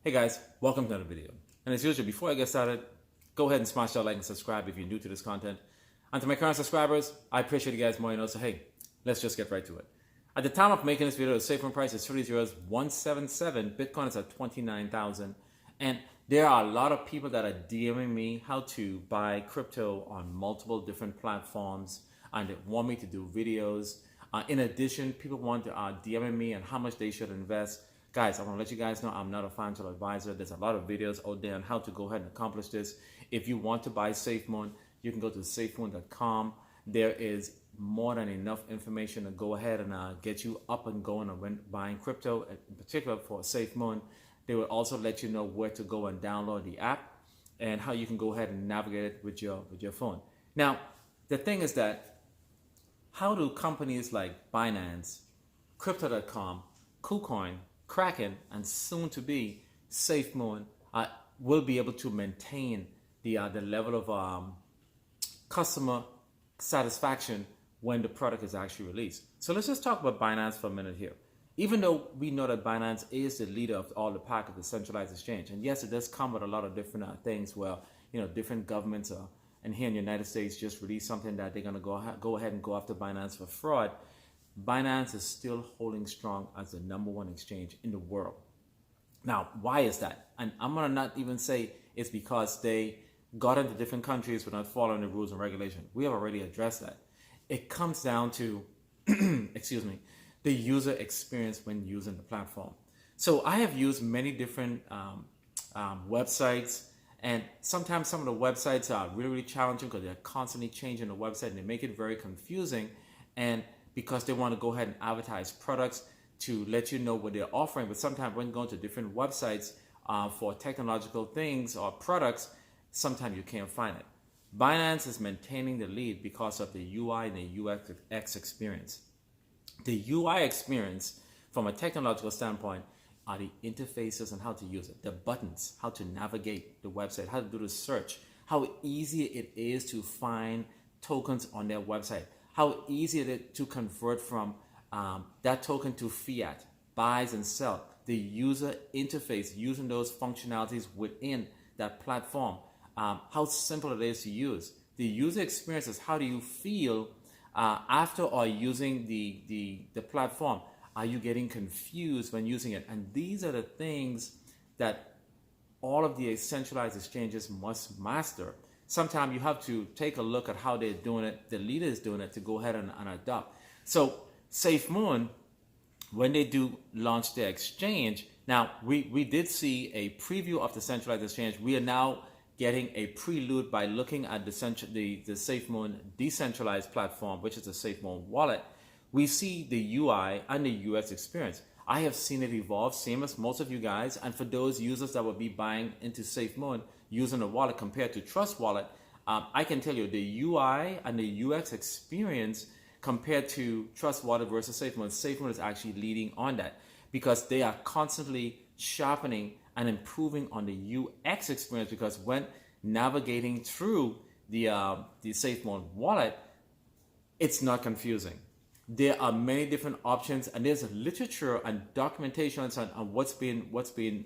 Hey guys, welcome to another video. And as usual, before I get started, go ahead and smash that like and subscribe if you're new to this content. And to my current subscribers, I appreciate you guys more, so hey, let's just get right to it. At the time of making this video, the Safemoon price is 30,177, Bitcoin is at 29,000, and there are a lot of people that are DMing me how to buy crypto on multiple different platforms, and they want me to do videos. In addition, people want to DMing me on how much they should invest. Guys, I want to let you guys know I'm not a financial advisor. There's a lot of videos out there on how to go ahead and accomplish this. If you want to buy Safemoon, you can go to safemoon.com. There is more than enough information to go ahead and get you up and going on buying crypto, in particular for Safemoon. They will also let you know where to go and download the app and how you can go ahead and navigate it with your phone. Now, the thing is that how do companies like Binance, Crypto.com, KuCoin, Kraken, and soon to be Safemoon will be able to maintain the level of customer satisfaction when the product is actually released. So let's just talk about Binance for a minute here. Even though we know that Binance is the leader of all the pack of the centralized exchange, and yes, it does come with a lot of different things where different governments and here in the United States just released something that they're going to go ahead and go after Binance for fraud. Binance is still holding strong as the #1 exchange in the world. Now, why is that? And I'm going to not even say it's because they got into different countries without following the rules and regulations. We have already addressed that. It comes down to, excuse me, the user experience when using the platform. So I have used many different websites, and sometimes some of the websites are really, really challenging because they're constantly changing the website and they make it very confusing. And because they want to go ahead and advertise products to let you know what they're offering. But sometimes when going to different websites for technological things or products, sometimes you can't find it. Binance is maintaining the lead because of the UI and the UX experience. The UI experience from a technological standpoint are the interfaces and how to use it, the buttons, how to navigate the website, how to do the search, how easy it is to find tokens on their website, how easy it is to convert from that token to fiat, buys and sell, the user interface, using those functionalities within that platform, how simple it is to use. The user experience is how do you feel after or using the platform. Are you getting confused when using it? And these are the things that all of the centralized exchanges must master. Sometimes you have to take a look at how they're doing it, the leader is doing it, to go ahead and adopt. So Safemoon, when they do launch their exchange, now we did see a preview of the centralized exchange. We are now getting a prelude by looking at the Safemoon decentralized platform, which is the Safemoon wallet. We see the UI and the UX experience. I have seen it evolve, same as most of you guys. And for those users that will be buying into Safemoon using the wallet compared to Trust Wallet, I can tell you the UI and the UX experience compared to Trust Wallet versus Safemoon is actually leading on that because they are constantly sharpening and improving on the UX experience, because when navigating through the Safemoon wallet, it's not confusing. There are many different options, and there's literature and documentation on what's been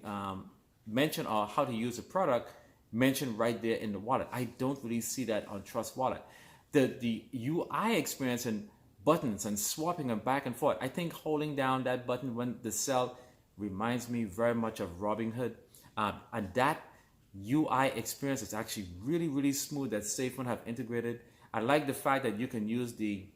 mentioned or how to use the product mentioned right there in the wallet. I don't really see that on Trust Wallet. The UI experience and buttons and swapping them back and forth. I think holding down that button when the sell reminds me very much of Robinhood, and that UI experience is actually really, really smooth that Safemoon have integrated. I like the fact that you can use the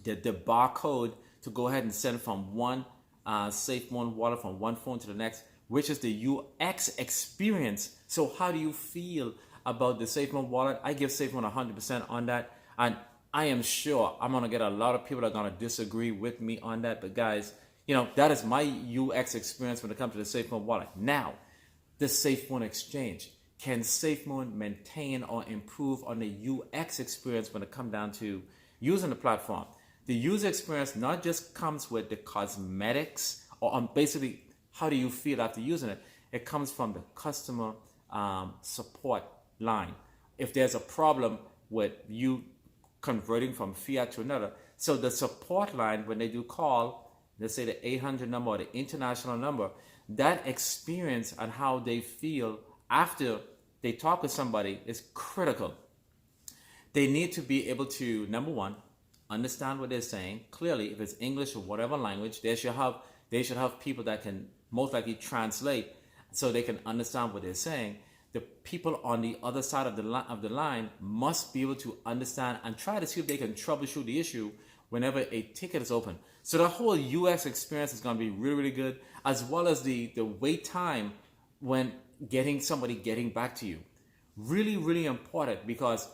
barcode to go ahead and send from one Safemoon wallet from one phone to the next, which is the UX experience. So how do you feel about the Safemoon wallet? I give Safemoon 100% on that, and I am sure I'm gonna get a lot of people that are gonna disagree with me on that. But guys, that is my UX experience when it comes to the Safemoon wallet. Now, the Safemoon Exchange. Can Safemoon maintain or improve on the UX experience when it comes down to using the platform? The user experience not just comes with the cosmetics or basically how do you feel after using it. It comes from the customer support line. If there's a problem with you converting from fiat to another, so the support line, when they do call, let's say the 800 number or the international number, that experience and how they feel after they talk with somebody is critical. They need to be able to, number one, understand what they're saying clearly. If it's English or whatever language, they should have people that can most likely translate so they can understand what they're saying. The people on the other side of the line must be able to understand and try to see if they can troubleshoot the issue whenever a ticket is open. So the whole UX experience is going to be really, really good, as well as the wait time when somebody getting back to you. Really, really important, because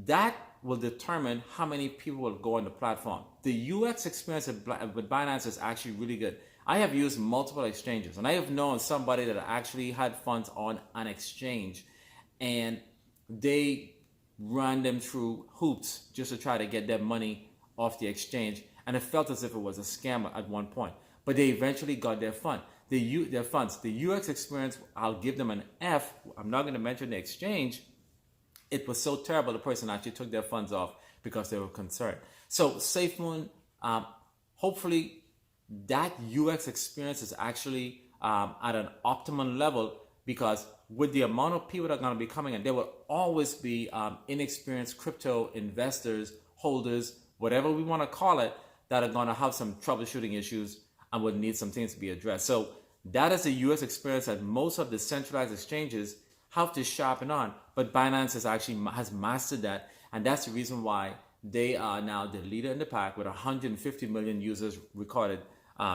that will determine how many people will go on the platform. The UX experience with Binance is actually really good. I have used multiple exchanges, and I have known somebody that actually had funds on an exchange, and they ran them through hoops just to try to get their money off the exchange, and it felt as if it was a scam at one point. But they eventually got their funds. The UX experience, I'll give them an F. I'm not going to mention the exchange. It was so terrible, the person actually took their funds off because they were concerned. So Safemoon, hopefully that UX experience is actually at an optimal level, because with the amount of people that are going to be coming in, there will always be inexperienced crypto investors, holders, whatever we want to call it, that are going to have some troubleshooting issues and would need some things to be addressed. So that is the UX experience that most of the centralized exchanges have to sharpen on, but Binance has mastered that, and that's the reason why they are now the leader in the pack with 150 million users recorded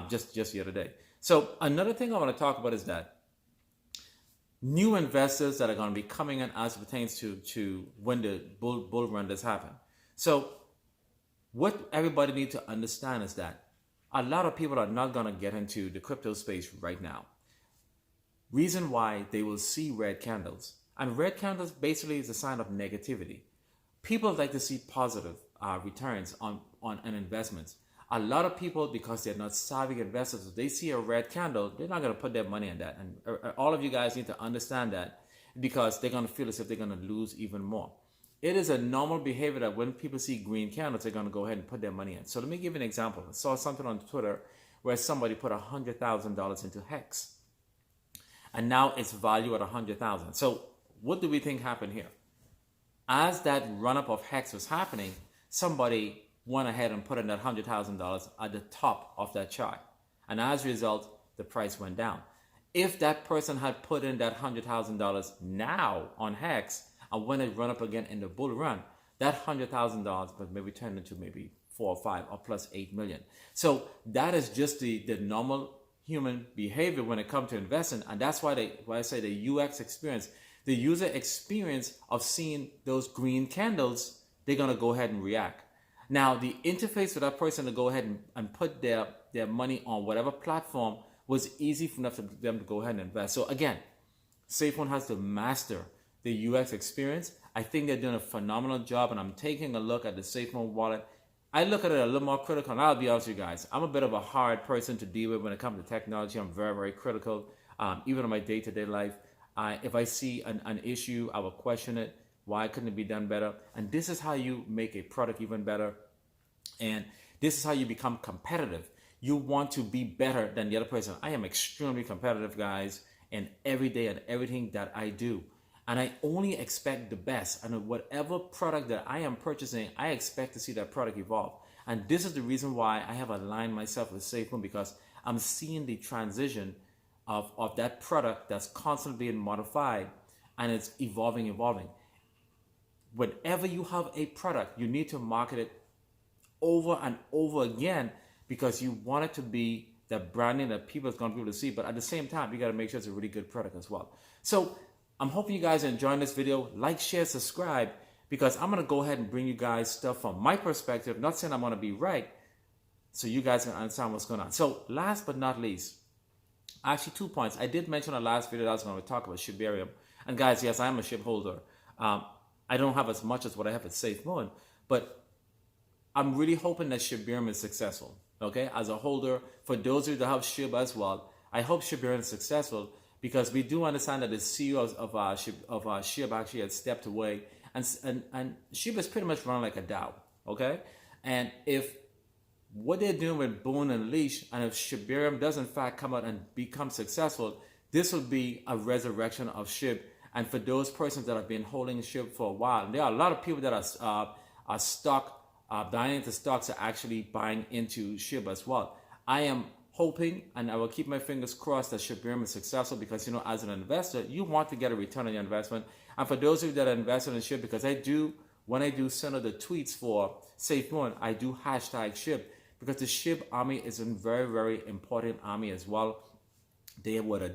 just the other day. So another thing I want to talk about is that new investors that are going to be coming in as it pertains to when the bull run does happen. So what everybody needs to understand is that a lot of people are not going to get into the crypto space right now. Reason why: they will see red candles, and red candles basically is a sign of negativity. People like to see positive returns on investments. A lot of people, because they're not savvy investors, if they see a red candle, they're not going to put their money in that. And all of you guys need to understand that, because they're going to feel as if they're going to lose even more. It is a normal behavior that when people see green candles, they're going to go ahead and put their money in. So let me give you an example. I saw something on Twitter where somebody put $100,000 into Hex, and now it's valued at $100,000. So what do we think happened here? As that run-up of Hex was happening, somebody went ahead and put in that $100,000 at the top of that chart. And as a result, the price went down. If that person had put in that $100,000 now on Hex, and when it run up again in the bull run, that $100,000 would maybe turn into maybe 4 or 5 or plus 8 million. So that is just the normal human behavior when it comes to investing. And that's why I say the UX experience, the user experience of seeing those green candles, they're going to go ahead and react. Now, the interface for that person to go ahead and put their money on whatever platform was easy enough for them to go ahead and invest. So again, Safemoon has to master the UX experience. I think they're doing a phenomenal job, and I'm taking a look at the Safemoon wallet. I look at it a little more critical, and I'll be honest with you guys, I'm a bit of a hard person to deal with when it comes to technology. I'm very, very critical, even in my day-to-day life. If I see an issue, I will question it. Why couldn't it be done better? And this is how you make a product even better. And this is how you become competitive. You want to be better than the other person. I am extremely competitive, guys, in every day and everything that I do. And I only expect the best. And whatever product that I am purchasing, I expect to see that product evolve. And this is the reason why I have aligned myself with Safemoon, because I'm seeing the transition of that product that's constantly being modified, and it's evolving. Whenever you have a product, you need to market it over and over again, because you want it to be the branding that people are going to be able to see. But at the same time, you got to make sure it's a really good product as well. So I'm hoping you guys are enjoying this video. Like, share, subscribe, because I'm going to go ahead and bring you guys stuff from my perspective. Not saying I'm going to be right, so you guys can understand what's going on. So last but not least, actually 2 points. I did mention in the last video that I was going to talk about Shibarium. And guys, yes, I am a SHIB holder. I don't have as much as what I have at Safemoon, but I'm really hoping that Shibarium is successful. Okay, as a holder, for those of you that have SHIB as well, I hope Shibarium is successful, because we do understand that the CEO of SHIB actually had stepped away, and SHIB is pretty much run like a DAO. Okay, and if what they're doing with Boone and Leash, and if Shibarium does in fact come out and become successful, this will be a resurrection of SHIB. And for those persons that have been holding SHIB for a while, and there are a lot of people that are buying into stocks, are actually buying into SHIB as well. I am hoping, and I will keep my fingers crossed, that Shibarium is successful, because, you know, as an investor, you want to get a return on your investment. And for those of you that are invested in SHIB, because when I do send out the tweets for Safemoon, I do hashtag SHIB, because the SHIB army is a very, very important army as well. They were the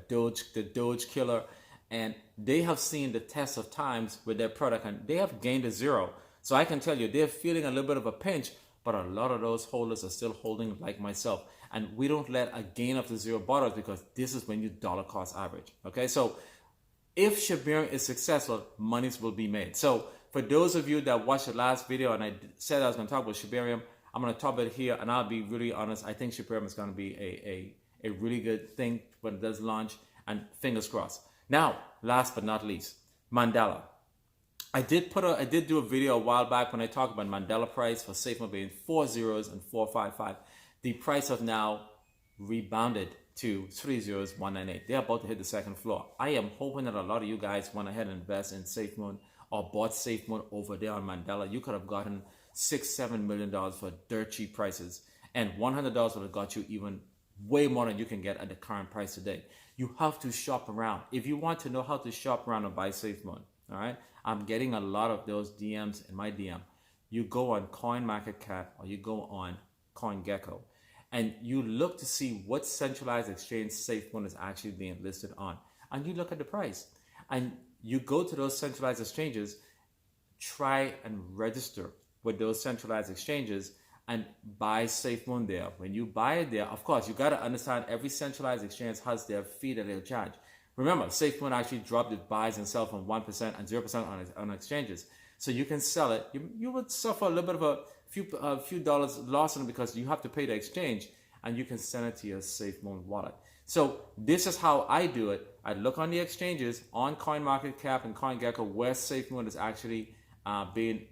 Doge killer, and they have seen the test of times with their product, and they have gained a zero. So I can tell you, they're feeling a little bit of a pinch, but a lot of those holders are still holding like myself. And we don't let a gain of the zero bother us, because this is when you dollar cost average. Okay, so if Shibarium is successful, monies will be made. So for those of you that watched the last video, and I said I was going to talk about Shibarium, I'm going to talk about it here, and I'll be really honest. I think Shibarium is going to be a really good thing when it does launch, and fingers crossed. Now, last but not least, Mandela. I did do a video a while back when I talked about Mandela price for Safemoon being 4 zeros and 455. The price have now rebounded to 3 zeros 198. They're about to hit the second floor. I am hoping that a lot of you guys went ahead and invest in Safemoon, or bought Safemoon over there on Mandela. You could have gotten $6-7 million for dirt cheap prices, and $100 would have got you even way more than you can get at the current price today. You have to shop around. If you want to know how to shop around and buy Safemoon, all right? I'm getting a lot of those DMs in my DM. You go on CoinMarketCap, or you go on CoinGecko, and you look to see what centralized exchange Safemoon is actually being listed on, and you look at the price, and you go to those centralized exchanges, try and register with those centralized exchanges, and buy Safemoon there. When you buy it there, of course, you got to understand every centralized exchange has their fee that they'll charge. Remember, Safemoon actually dropped its buys and sell from 1% and 0% on exchanges. So you can sell it. You would suffer a little bit of a few dollars loss on it, because you have to pay the exchange, and you can send it to your Safemoon wallet. So this is how I do it. I look on the exchanges on CoinMarketCap and CoinGecko where Safemoon is actually being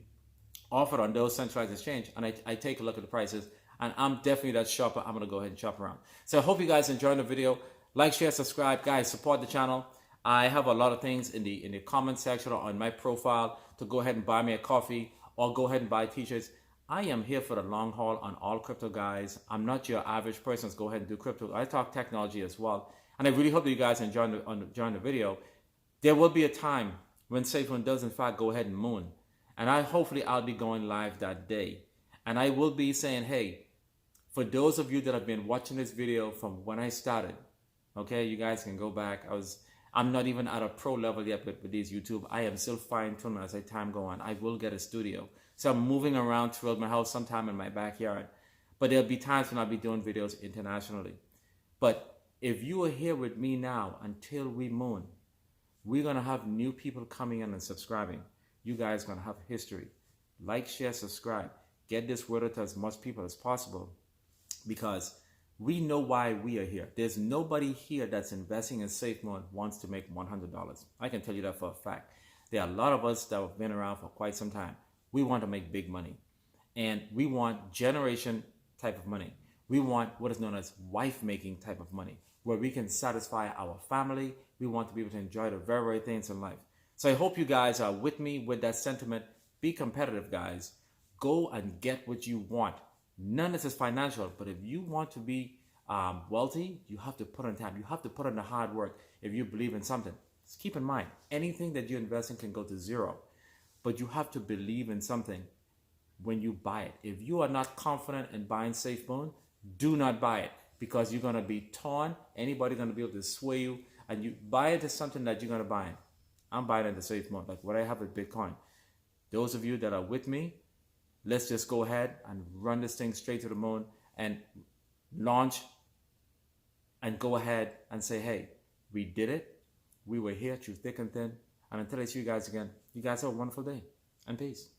offered on those centralized exchange, and I take a look at the prices, and I'm definitely that shopper. I'm going to go ahead and shop around. So I hope you guys enjoyed the video. Like, share, subscribe. Guys, support the channel. I have a lot of things in the comment section or on my profile to go ahead and buy me a coffee, or go ahead and buy t-shirts. I am here for the long haul on all crypto, guys. I'm not your average person that's go ahead and do crypto. I talk technology as well. And I really hope that you guys enjoy the video. There will be a time when Safemoon does in fact go ahead and moon. And hopefully I'll be going live that day. And I will be saying, hey, for those of you that have been watching this video from when I started, okay, you guys can go back. I'm not even at a pro level yet with these YouTube. I am still fine-tuning as time go on. I will get a studio. So I'm moving around throughout my house, sometime in my backyard. But there'll be times when I'll be doing videos internationally. But if you are here with me now until we moon, we're going to have new people coming in and subscribing. You guys are going to have history. Like, share, subscribe. Get this word out to as much people as possible, because we know why we are here. There's nobody here that's investing in Safemoon wants to make $100. I can tell you that for a fact. There are a lot of us that have been around for quite some time. We want to make big money, and we want generation type of money. We want what is known as wife-making type of money, where we can satisfy our family. We want to be able to enjoy the very, very things in life. So I hope you guys are with me with that sentiment. Be competitive, guys. Go and get what you want. None of this is financial, but if you want to be wealthy, you have to put in time. You have to put in the hard work if you believe in something. Just keep in mind, anything that you invest in can go to zero, but you have to believe in something when you buy it. If you are not confident in buying Safemoon, do not buy it, because you're going to be torn. Anybody's going to be able to sway you, and you buy into something that you're going to buy in. I'm buying into Safemoon, like what I have with Bitcoin. Those of you that are with me, let's just go ahead and run this thing straight to the moon and launch, and go ahead and say, hey, we did it. We were here through thick and thin. And until I see you guys again, you guys have a wonderful day, and peace.